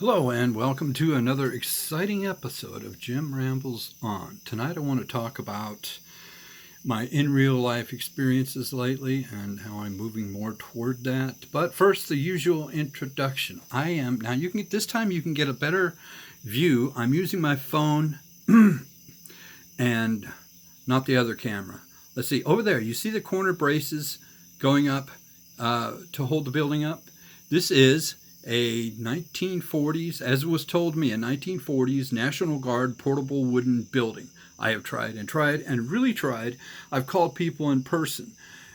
Hello and welcome to another exciting episode of Jim Rambles On. Tonight I want to talk about my in real life experiences lately and how I'm moving more toward that. But first, the usual introduction. Now you can this time you can get a better view. I'm using my phone and not the other camera. Let's see, over there, you see the corner braces going up to hold the building up? This is a 1940s, as it was told me, a 1940s National Guard portable wooden building. I have tried and really tried. I've called people in person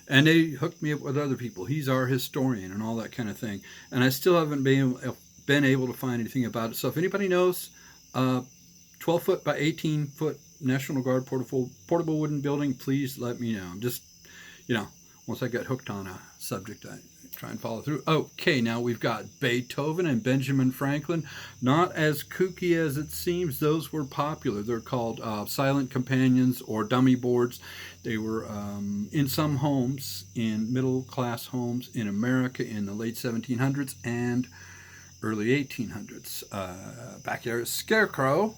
and they hooked me up with other people. He's our historian and all that kind of thing. And I still haven't been able to find anything about it. So if anybody knows, 12 foot by 18 foot National Guard portable wooden building, please let me know. I'm just, once I get hooked on a subject, I try and follow through. Okay, now we've got Beethoven and Benjamin Franklin. Not as kooky as it seems. Those were popular. They're called silent companions or dummy boards. They were in some homes, in middle-class homes in America in the late 1700s and early 1800s. Back there is Scarecrow.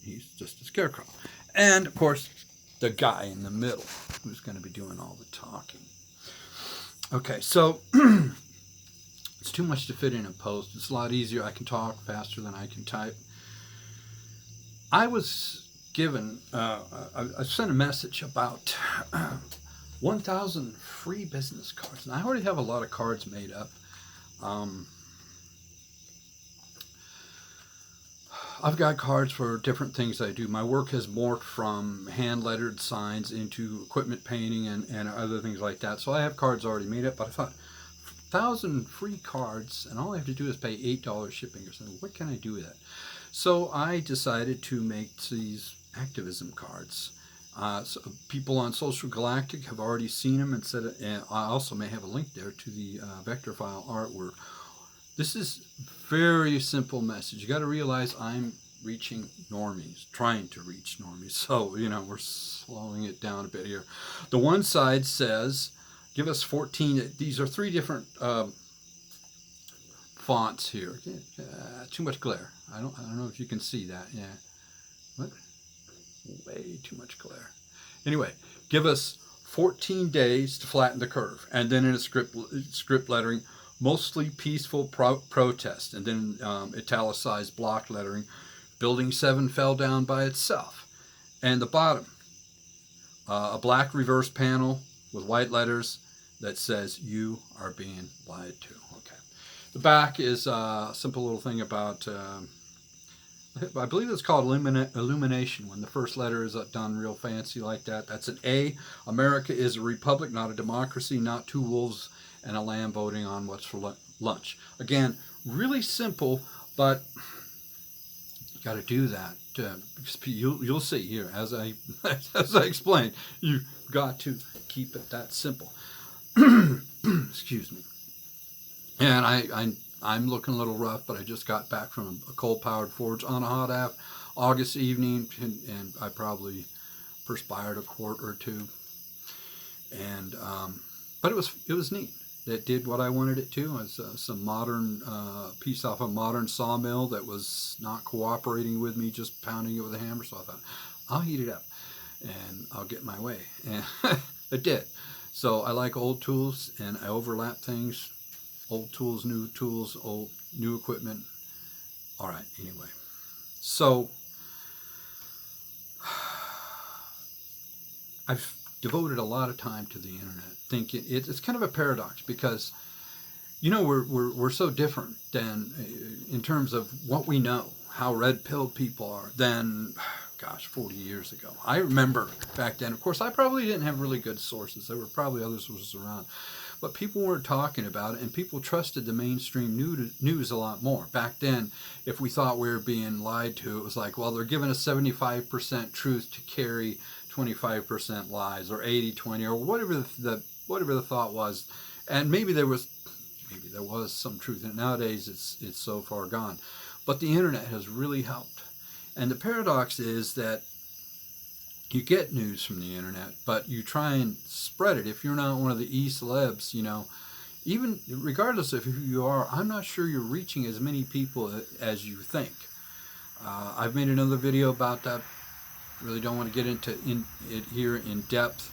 He's just a scarecrow. And, of course, the guy in the middle who's going to be doing all the talking. Okay, so it's too much to fit in a post. It's a lot easier. I can talk faster than I can type. I was given, I sent a message about 1,000 free business cards. And I already have a lot of cards made up. I've got cards for different things I do. My work has morphed from hand-lettered signs into equipment painting and other things like that. So I have cards already made up, but I thought, 1,000 free cards, and all I have to do is pay $8 shipping or something. What can I do with that? So I decided to make these activism cards. So people on Social Galactic have already seen them and said, and I also may have a link there to the vector file artwork. This is very simple message. You got to realize I'm reaching normies, trying to reach normies. So, we're slowing it down a bit here. The one side says, give us 14. These are three different fonts here. Too much glare. I don't know if you can see that. Yeah. What? Way too much glare. Anyway, give us 14 days to flatten the curve. And then in a script lettering, mostly peaceful protest, and then italicized block lettering, Building 7 fell down by itself. And the bottom, a black reverse panel with white letters that says, you are being lied to. Okay. The back is a simple little thing about, I believe it's called illumination, when the first letter is done real fancy like that. That's an A. America is a republic, not a democracy, not two wolves and a lamb voting on what's for lunch. Again, really simple, but you got to do that. You'll see here as I explain. You've got to keep it that simple. Excuse me. And I'm looking a little rough, but I just got back from a coal-powered forge on a hot August evening, and I probably perspired a quart or two. And but it was neat. That did what I wanted it to. It's some modern piece off a modern sawmill that was not cooperating with me, just pounding it with a hammer. So I thought, I'll heat it up and I'll get my way. And it did. So I like old tools and I overlap things. Old tools, new equipment. All right, anyway. So I've devoted a lot of time to the internet, thinking it's kind of a paradox because, we're so different than in terms of what we know, how red-pilled people are than, 40 years ago. I remember back then, of course, I probably didn't have really good sources. There were probably other sources around. But people weren't talking about it, and people trusted the mainstream news a lot more. Back then, if we thought we were being lied to, it was like, well, they're giving us 75% truth to carry 25% lies, or 80-20, or whatever the thought was. And maybe there was some truth in it. Nowadays, it's so far gone. But the internet has really helped. And the paradox is that you get news from the internet, but you try and spread it. If you're not one of the e-celebs, even regardless of who you are, I'm not sure you're reaching as many people as you think. I've made another video about that. Really don't want to get into it here in depth.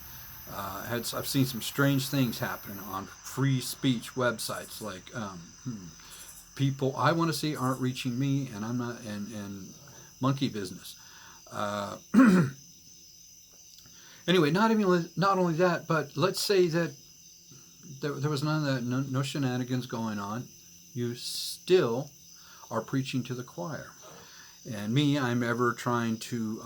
I've seen some strange things happening on free speech websites, like people I want to see aren't reaching me, and I'm not, and monkey business. Uh, anyway, not only that, but let's say that there was none of that, no shenanigans going on. You still are preaching to the choir. And me, I'm ever trying to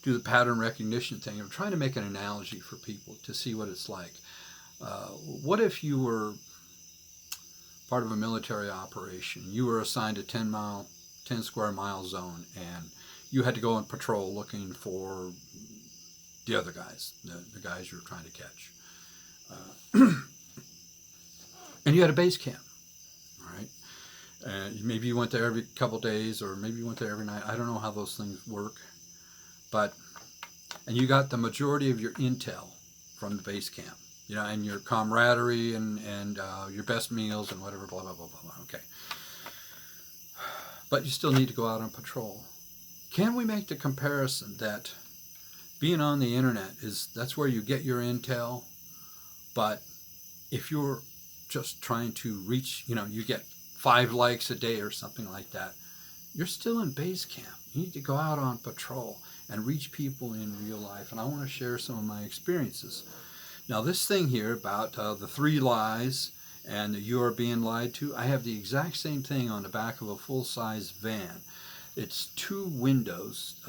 do the pattern recognition thing. I'm trying to make an analogy for people to see what it's like. What if you were part of a military operation? You were assigned a 10 square mile zone, and you had to go on patrol looking for the other guys, the guys you were trying to catch. And you had a base camp, all right? And maybe you went there every couple days, or maybe you went there every night. I don't know how those things work. And you got the majority of your intel from the base camp, and your camaraderie and your best meals and whatever, blah, blah, blah, blah, blah. Okay. But you still need to go out on patrol. Can we make the comparison that being on the internet that's where you get your intel, but if you're just trying to reach, you get 5 likes a day or something like that, you're still in base camp. You need to go out on patrol and reach people in real life. And I want to share some of my experiences. Now, this thing here about the 3 lies and you are being lied to, I have the exact same thing on the back of a full-size van. It's 2 windows,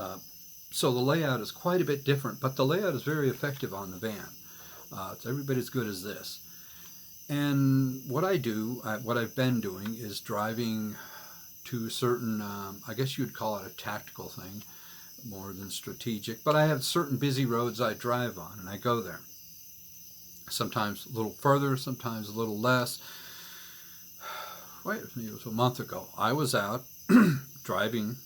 so the layout is quite a bit different, but the layout is very effective on the van. It's every bit as good as this. And what I've been doing is driving to certain, I guess you'd call it a tactical thing, more than strategic, but I have certain busy roads I drive on, and I go there. Sometimes a little further, sometimes a little less. Wait, it was a month ago. I was out driving,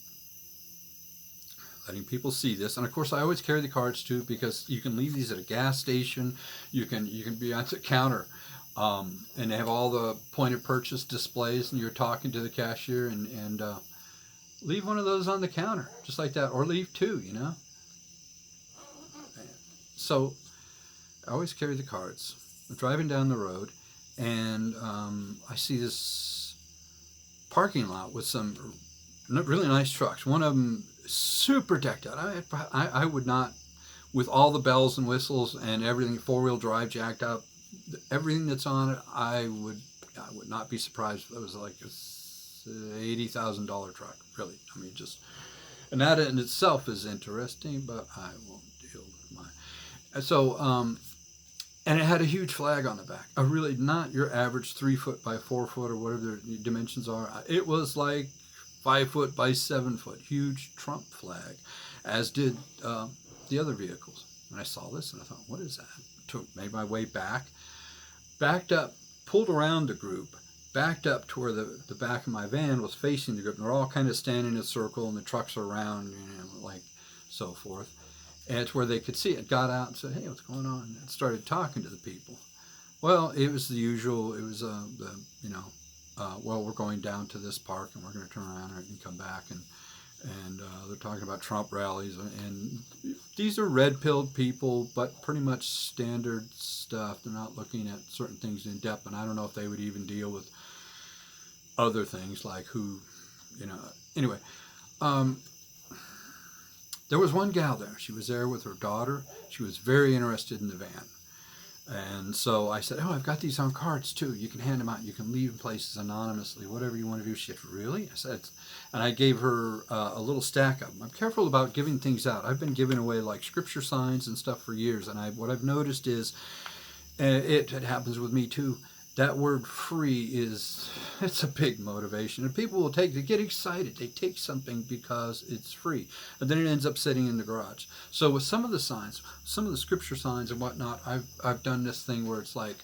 letting people see this, and of course I always carry the cards too, because you can leave these at a gas station. You can be at the counter, and they have all the point of purchase displays, and you're talking to the cashier, and leave one of those on the counter, just like that, or leave 2, So I always carry the cards. I'm driving down the road, and I see this parking lot with some really nice trucks. One of them super decked out. I would not, with all the bells and whistles and everything, 4-wheel drive jacked up, everything that's on it, I would not be surprised if it was like a $80,000 truck, really. I mean, and that in itself is interesting, but I won't deal with mine. So, and it had a huge flag on the back. Really not your average 3 foot by 4 foot or whatever the dimensions are. It was like 5 foot by 7 foot, huge Trump flag, as did the other vehicles. And I saw this and I thought, what is that? Made my way back, backed up, pulled around the group, backed up to where the back of my van was facing the group. And they're all kind of standing in a circle, and the trucks are around, like so forth. And it's where they could see it. Got out and said, hey, what's going on? And started talking to the people. Well, it was the usual. It was, well, we're going down to this park, and we're going to turn around and come back. And they're talking about Trump rallies. And these are red-pilled people, but pretty much standard stuff. They're not looking at certain things in depth. And I don't know if they would even deal with other things like Anyway, there was one gal there. She was there with her daughter. She was very interested in the van. And so I said, oh, I've got these on cards too. You can hand them out. You can leave places anonymously, whatever you want to do. She said, really? I said, and I gave her a little stack of them. I'm careful about giving things out. I've been giving away like scripture signs and stuff for years. And what I've noticed is, it happens with me too, that word free it's a big motivation. And people will they get excited. They take something because it's free. And then it ends up sitting in the garage. So with some of the signs, some of the scripture signs and whatnot, I've done this thing where it's like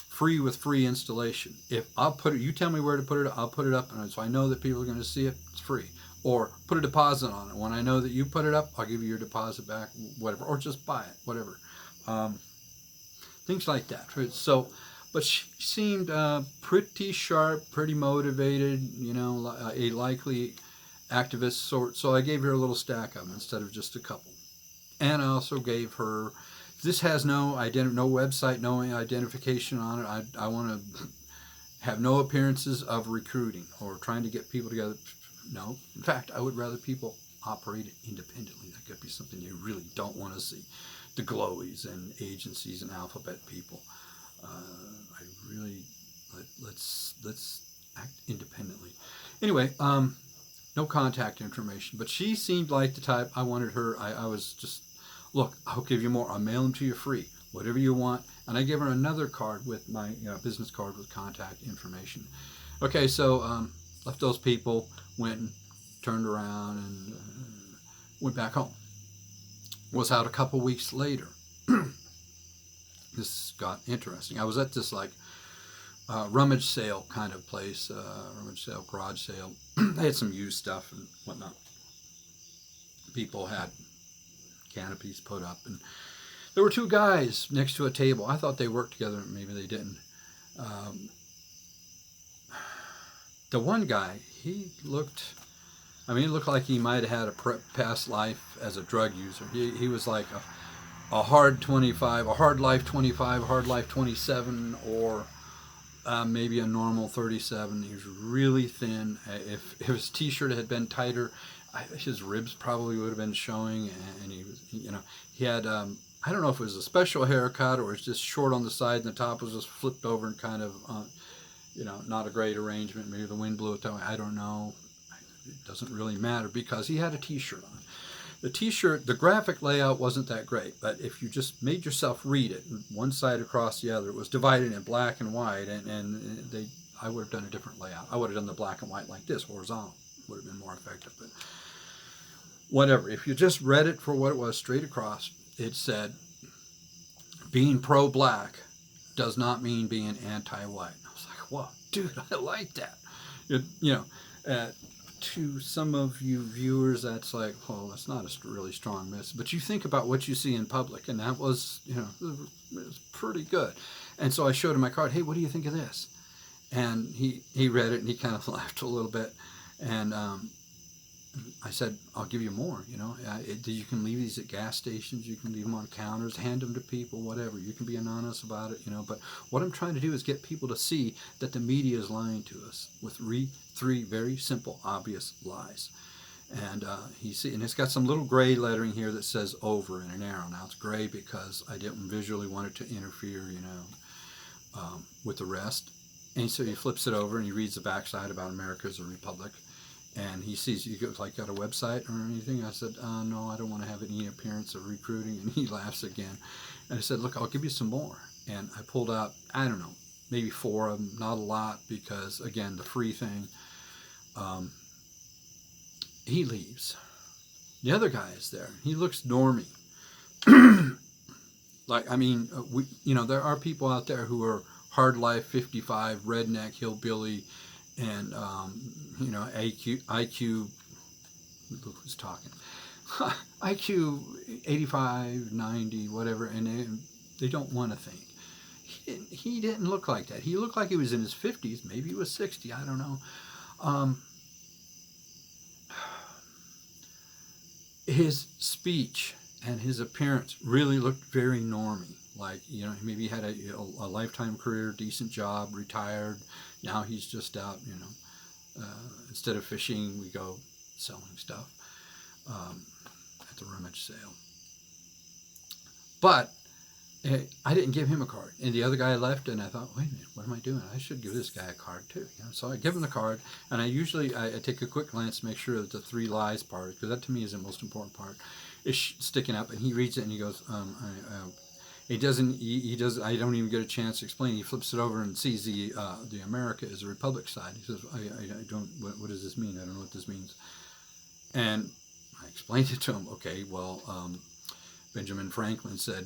free with free installation. If I'll put it, you tell me where to put it, I'll put it up. And so I know that people are going to see it, it's free. Or put a deposit on it. When I know that you put it up, I'll give you your deposit back, whatever. Or just buy it, whatever. Things like that. So But she seemed pretty sharp, pretty motivated, a likely activist sort. So I gave her a little stack of them instead of just a couple. And I also gave her, this has no no website, no identification on it. I want to have no appearances of recruiting or trying to get people together. No. In fact, I would rather people operate independently. That could be something you really don't want to see. The glowies and agencies and alphabet people. I really let's act independently. Anyway, no contact information, but she seemed like the type I wanted her. I was just, look, I'll give you more. I'll mail them to you free, whatever you want. And I gave her another card with my business card with contact information. Okay, so left those people, went and turned around and went back home. Was out a couple weeks later. This got interesting. I was at this rummage sale kind of place, rummage sale, garage sale. They had some used stuff and whatnot. People had canopies put up, and there were two guys next to a table. I thought they worked together. Maybe they didn't. The one guy, he looked like he might have had a past life as a drug user. He was like a hard 25, a hard life 25, a hard life 27, or maybe a normal 37. He was really thin. If his t-shirt had been tighter, his ribs probably would have been showing. And he was, he had, I don't know if it was a special haircut or it was just short on the side and the top was just flipped over and kind of, not a great arrangement. Maybe the wind blew it that way. I don't know. It doesn't really matter because he had a t-shirt on. The t-shirt, the graphic layout wasn't that great, but if you just made yourself read it, one side across the other, it was divided in black and white, and I would have done a different layout. I would have done the black and white like this, horizontal. Would have been more effective, but whatever. If you just read it for what it was, straight across, it said, being pro-black does not mean being anti-white. I was like, whoa, dude, I like that. To some of you viewers, that's like, oh, that's not a really strong message. But you think about what you see in public, and that was, it was pretty good. And so I showed him my card. Hey, what do you think of this? And he read it, and he kind of laughed a little bit. And I said, I'll give you more. You can leave these at gas stations. You can leave them on counters, hand them to people, whatever. You can be anonymous about it, But what I'm trying to do is get people to see that the media is lying to us with three very simple, obvious lies. And and it's got some little gray lettering here that says over in an arrow. Now it's gray because I didn't visually want it to interfere, with the rest. And so he flips it over and he reads the backside about America as a republic. And he sees, you got a website or anything? I said, no, I don't want to have any appearance of recruiting. And he laughs again. And I said, look, I'll give you some more. And I pulled out, I don't know, maybe 4 of them, not a lot, because, again, the free thing. He leaves. The other guy is there. He looks normie. There are people out there who are hard life 55, redneck, hillbilly, and IQ, look who's talking, IQ 85, 90, whatever, and they don't want to think. He didn't look like that. He looked like he was in his 50s, maybe he was 60, I don't know. His speech and his appearance really looked very normy. Like, maybe he had a lifetime career, decent job, retired. Now he's just out, instead of fishing, we go selling stuff at the rummage sale. But I didn't give him a card. And the other guy left, and I thought, wait a minute, what am I doing? I should give this guy a card too. So I give him the card, and I usually I take a quick glance to make sure that the 3 lies part, because that to me is the most important part, is sticking up. And he reads it, and he goes, he doesn't. I don't even get a chance to explain. He flips it over and sees the America is a republic side. He says, I don't. What does this mean? I don't know what this means. And I explained it to him. Okay, well, Benjamin Franklin said,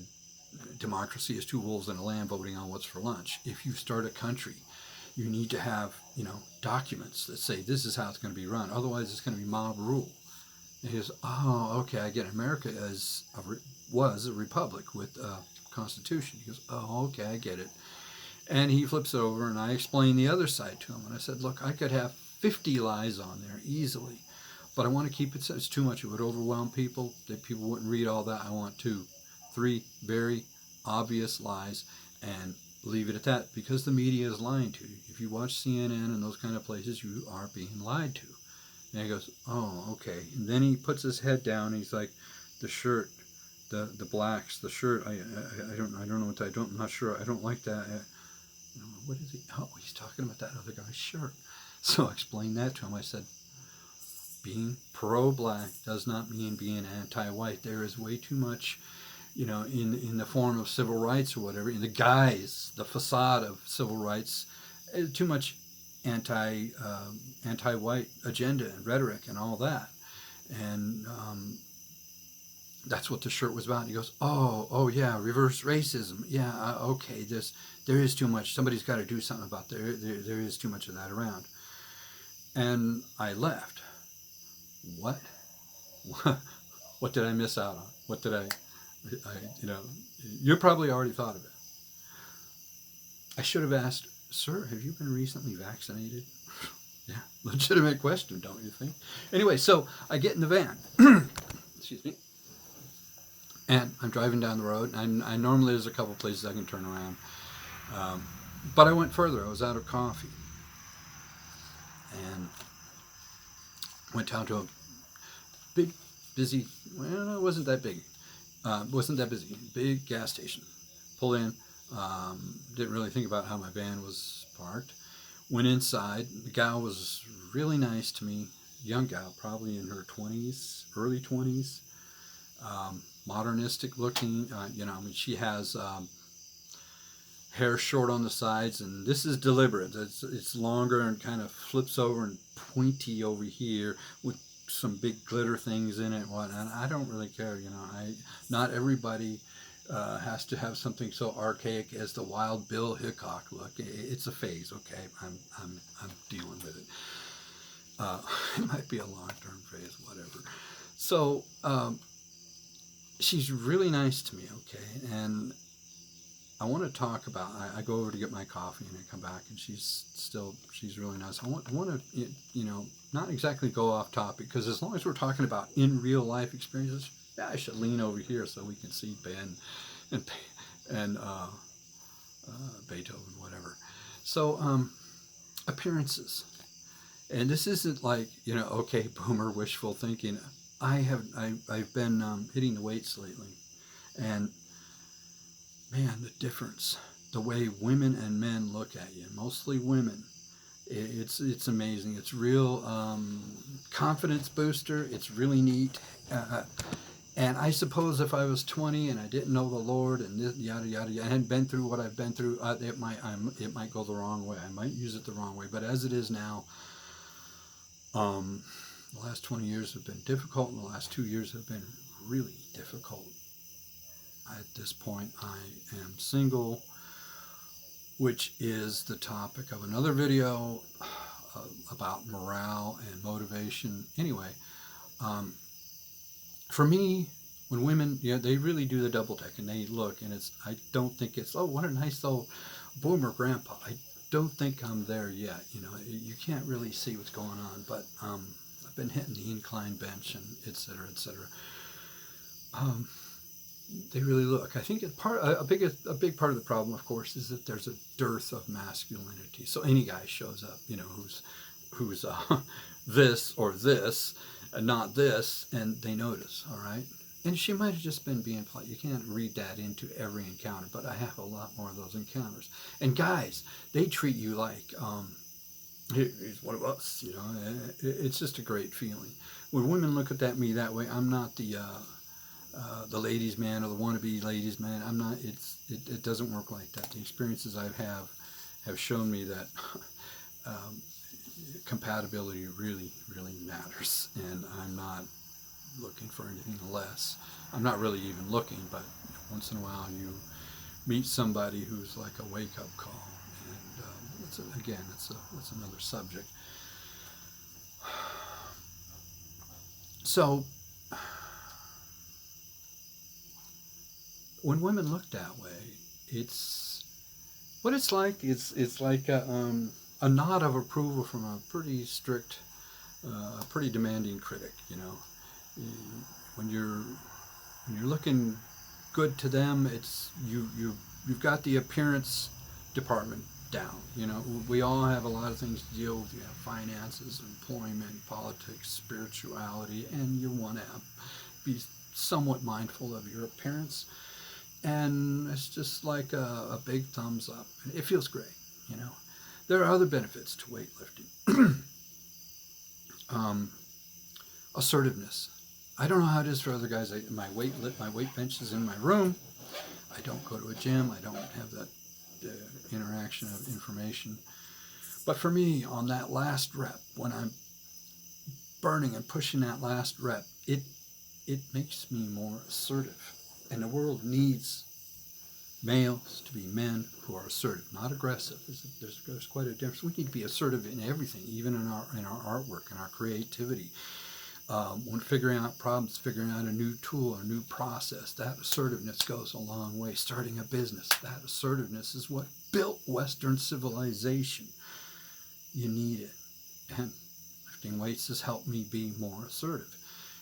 democracy is 2 wolves and a lamb voting on what's for lunch. If you start a country, you need to have documents that say this is how it's going to be run. Otherwise, it's going to be mob rule. And he goes, oh, okay, I get it. America was a republic with a constitution. He goes, oh, okay, I get it. And he flips it over, and I explain the other side to him. And I said, look, I could have 50 lies on there easily, but I want to keep it so it's too much. It would overwhelm people. That people wouldn't read all that. I want 2, 3 very obvious lies and leave it at that, because the media is lying to you. If you watch CNN and those kind of places, you are being lied to. And he goes, oh, okay. And then he puts his head down. And he's like, the shirt, the blacks, the shirt. I don't know what I'm not sure. I don't like that. What is he? Oh, he's talking about that other guy's shirt. So I explained that to him. I said, being pro-black does not mean being anti-white. There is way too much, in the form of civil rights or whatever, in the guise, the facade of civil rights, too much anti-white agenda and rhetoric and all that. And that's what the shirt was about. And he goes, oh yeah, reverse racism. Yeah, okay, there is too much. Somebody's got to do something about there is too much of that around. And I left. What? What did I miss out on? What did I you probably already thought of it. I should have asked, sir, have you been recently vaccinated? Yeah, legitimate question, don't you think? Anyway, so I get in the van. Excuse me. And I'm driving down the road. And I normally, there's a couple places I can turn around. But I went further. I was out of coffee. And went down to a big, busy, well, it wasn't that big. Wasn't that busy. Big gas station. Pulled in. Didn't really think about how my van was parked. Went inside. The gal was really nice to me. Young gal, probably in her 20s, early 20s. Modernistic looking. She has hair short on the sides, and this is deliberate. It's longer and kind of flips over and pointy over here with some big glitter things in it and whatnot. I don't really care, not everybody has to have something so archaic as the Wild Bill Hickok look. It's a phase, okay? I'm dealing with it. It might be a long-term phase, whatever. So she's really nice to me, okay? And I want to talk about, I go over to get my coffee and I come back and she's really nice. I want to, not exactly go off topic, because as long as we're talking about in real life experiences, yeah, I should lean over here so we can see Ben and Beethoven, whatever. So, appearances. And this isn't like, okay, boomer wishful thinking. I've been hitting the weights lately, and man, the difference, the way women and men look at you, mostly women, it's amazing. It's real confidence booster. It's really neat. And I suppose if I was 20 and I didn't know the Lord and this, yada yada yada, I hadn't been through what I've been through, it might go the wrong way. I might use it the wrong way. But as it is now, the last 20 years have been difficult, and the last 2 years have been really difficult. At this point, I am single, which is the topic of another video about morale and motivation. Anyway, for me, when women, they really do the double take and they look, and I don't think it's, oh, what a nice old boomer grandpa. I don't think I'm there yet. You can't really see what's going on, but I've been hitting the incline bench and et cetera, et cetera. They really look. I think a big part of the problem, of course, is that there's a dearth of masculinity. So any guy shows up, who's this or this, and not this, and they notice. All right, and she might have just been being polite. You can't read that into every encounter, but I have a lot more of those encounters. And guys, they treat you like he's one of us. It's just a great feeling. When women look at me that way, I'm not the ladies' man or the wannabe ladies' man. I'm not. It doesn't work like that. The experiences I have shown me that compatibility really, really matters, and I'm not looking for anything less. I'm not really even looking, but once in a while you meet somebody who's like a wake-up call, and it's another subject. So when women look that way, What it's like a nod of approval from a pretty strict, pretty demanding critic. You know, when you're looking good to them, it's you've got the appearance department down. You know, we all have a lot of things to deal with. You have finances, employment, politics, spirituality, and you want to be somewhat mindful of your appearance. And it's just like a big thumbs up. It feels great. You know, there are other benefits to weightlifting. Assertiveness. I don't know how it is for other guys. My weight bench is in my room. I don't go to a gym. I don't have that interaction of information. But for me, on that last rep, when I'm burning and pushing that last rep, it makes me more assertive. And the world needs males to be men who are assertive, not aggressive. There's quite a difference. We need to be assertive in everything, even in our artwork and our creativity. When figuring out problems, figuring out a new tool, a new process, that assertiveness goes a long way. Starting a business, that assertiveness is what built Western civilization. You need it. And lifting weights has helped me be more assertive.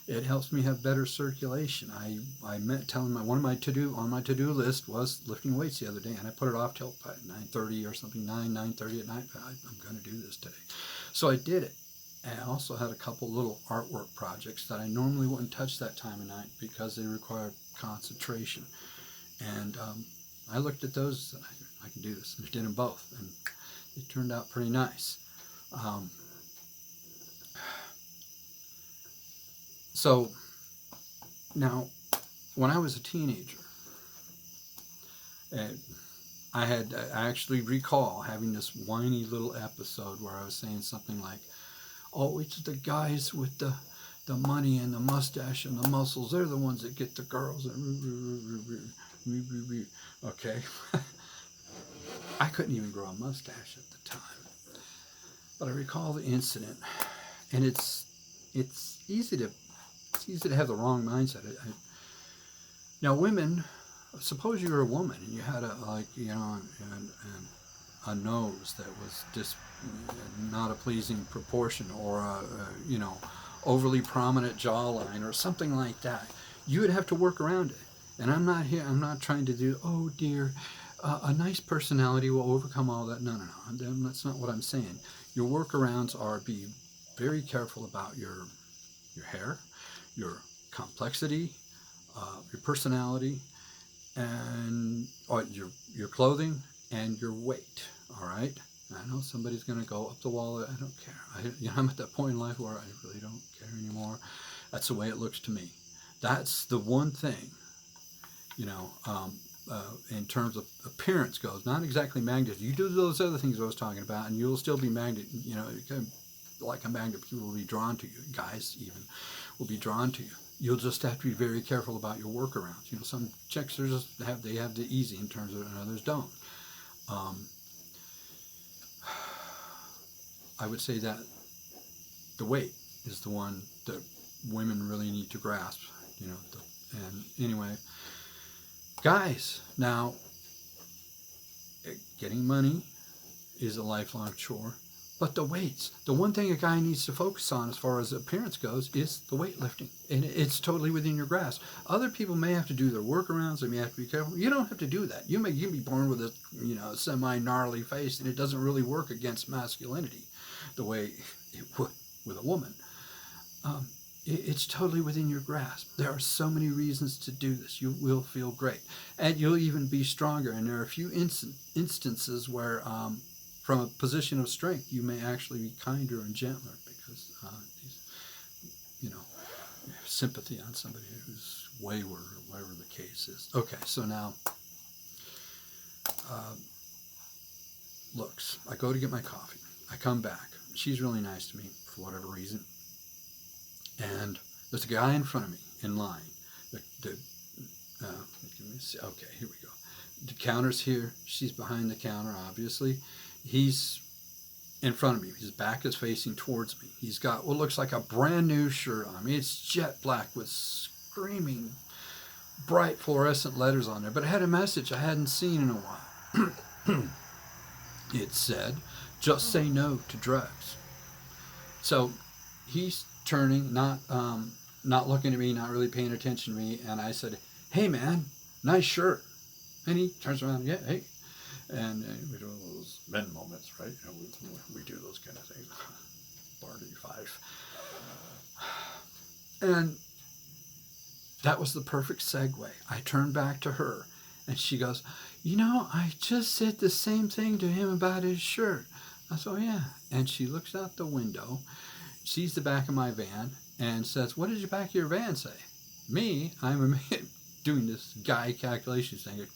It helps me have better circulation. I meant telling one of my to-do list was lifting weights the other day, and I put it off till 9:30 or something, 9:30 at night. I'm going to do this today. So I did it. And I also had a couple little artwork projects that I normally wouldn't touch that time of night because they require concentration. And I looked at those and I can do this. And I did them both, and they turned out pretty nice. So now, when I was a teenager, I actually recall having this whiny little episode where I was saying something like, "Oh, it's the guys with the money and the mustache and the muscles. They're the ones that get the girls." Okay. I couldn't even grow a mustache at the time. But I recall the incident, and it's easy to have the wrong mindset. Now, women, suppose you were a woman and you had a nose that was just not a pleasing proportion, or overly prominent jawline or something like that. You would have to work around it. And I'm not trying to do, oh dear, a nice personality will overcome all that. No, that's not what I'm saying. Your workarounds are be very careful about your hair, your complexity, your personality, and your clothing, and your weight. All right. I know somebody's going to go up the wall. I don't care. I'm at that point in life where I really don't care anymore. That's the way it looks to me. That's the one thing, in terms of appearance goes. Not exactly magnet. You do those other things I was talking about, and you'll still be magnet. Like a magnet, people will be drawn to you. Guys even will be drawn to you. You'll just have to be very careful about your workarounds. Some chicks have the easy in terms of it, and others don't. I would say that the weight is the one that women really need to grasp. And anyway, guys, now getting money is a lifelong chore. But the weights, the one thing a guy needs to focus on as far as appearance goes is the weightlifting. And it's totally within your grasp. Other people may have to do their workarounds. They may have to be careful. You don't have to do that. You be born with a semi-gnarly face, and it doesn't really work against masculinity the way it would with a woman. It's totally within your grasp. There are so many reasons to do this. You will feel great. And you'll even be stronger. And there are a few instances where from a position of strength, you may actually be kinder and gentler because sympathy on somebody who's wayward or whatever the case is. Okay, so now, looks. I go to get my coffee. I come back. She's really nice to me for whatever reason. And there's a guy in front of me in line. Let me see. Okay, here we go. The counter's here. She's behind the counter, obviously. He's in front of me. His back is facing towards me. He's got what looks like a brand new shirt on. I mean, it's jet black with screaming bright fluorescent letters on there, but it had a message I hadn't seen in a while. It said, just say no to drugs. So he's turning, not looking at me, not really paying attention to me. And I said, hey, man, nice shirt. And he turns around, yeah, hey. And we do those men moments, right? You know, we do those kind of things. Barty five. And that was the perfect segue. I turned back to her, and she goes, you know, I just said the same thing to him about his shirt. I said, oh, yeah. And she looks out the window, sees the back of my van, and says, what did the back of your van say? Me, I'm doing this guy calculations thing.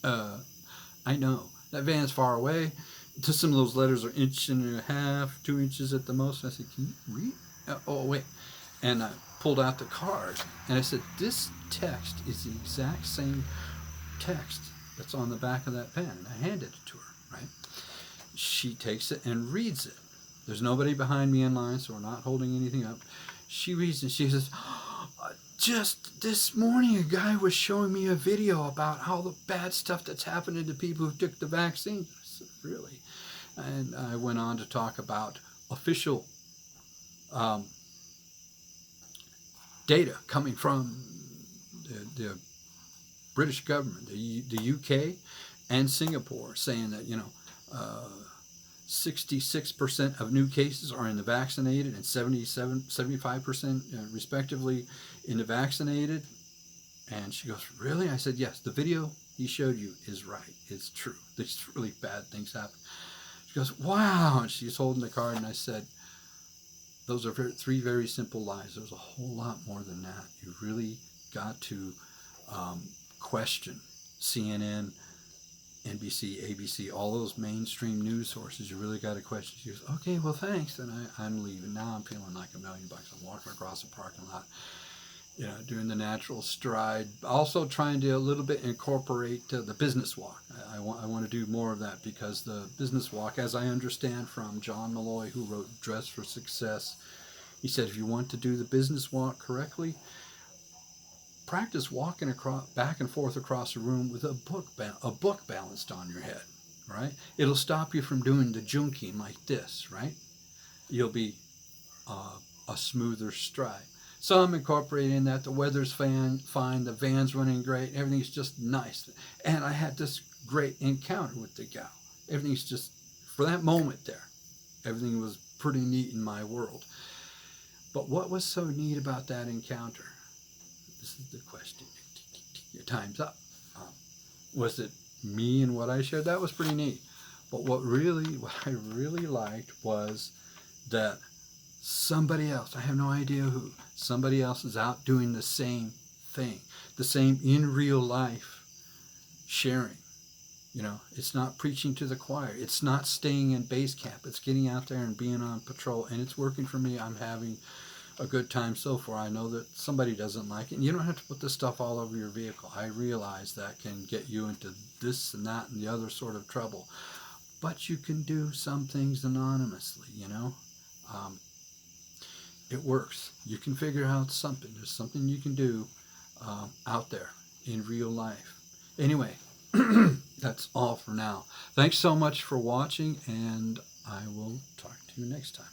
I know. That van's far away. Just some of those letters are 1.5 inches, 2 inches at the most. I said, can you read? Oh, wait. And I pulled out the card, and I said, this text is the exact same text that's on the back of that pen. And I handed it to her, right? She takes it and reads it. There's nobody behind me in line, so we're not holding anything up. She reads it. She says, just this morning, a guy was showing me a video about all the bad stuff that's happening to people who took the vaccine. I said, really? And I went on to talk about official data coming from the British government, the UK, and Singapore, saying that, 66% of new cases are in the vaccinated and 75% respectively in the vaccinated. And she goes, really? I said, yes, the video he showed you is right. It's true. These really bad things happen. She goes, wow. And she's holding the card, and I said, those are three very simple lies. There's a whole lot more than that. You really got to question CNN, NBC, ABC, all those mainstream news sources. You really got to question. She goes, okay, well, thanks. And I'm leaving. Now I'm feeling like $1 million. I'm walking across the parking lot, doing the natural stride. Also trying to a little bit incorporate the business walk. I want to do more of that, because the business walk, as I understand from John Malloy, who wrote Dress for Success, he said, if you want to do the business walk correctly, practice walking across, back and forth across the room with a book balanced on your head, right? It'll stop you from doing the junking like this, right? You'll be a smoother stride. So I'm incorporating that. The weather's fine, the van's running great, everything's just nice. And I had this great encounter with the gal. Everything's just, for that moment there, everything was pretty neat in my world. But what was so neat about that encounter? This is the question. Your time's up. Was it me and what I shared? That was pretty neat. But what I really liked was that somebody else, I have no idea who, somebody else is out doing the same thing, the same in real life sharing. It's not preaching to the choir. It's not staying in base camp. It's getting out there and being on patrol, and it's working for me. I'm having a good time so far. I know that somebody doesn't like it, and you don't have to put this stuff all over your vehicle. I realize that can get you into this and that and the other sort of trouble, but you can do some things anonymously. It works. You can figure out something. There's something you can do out there in real life. Anyway, that's all for now. Thanks so much for watching, and I will talk to you next time.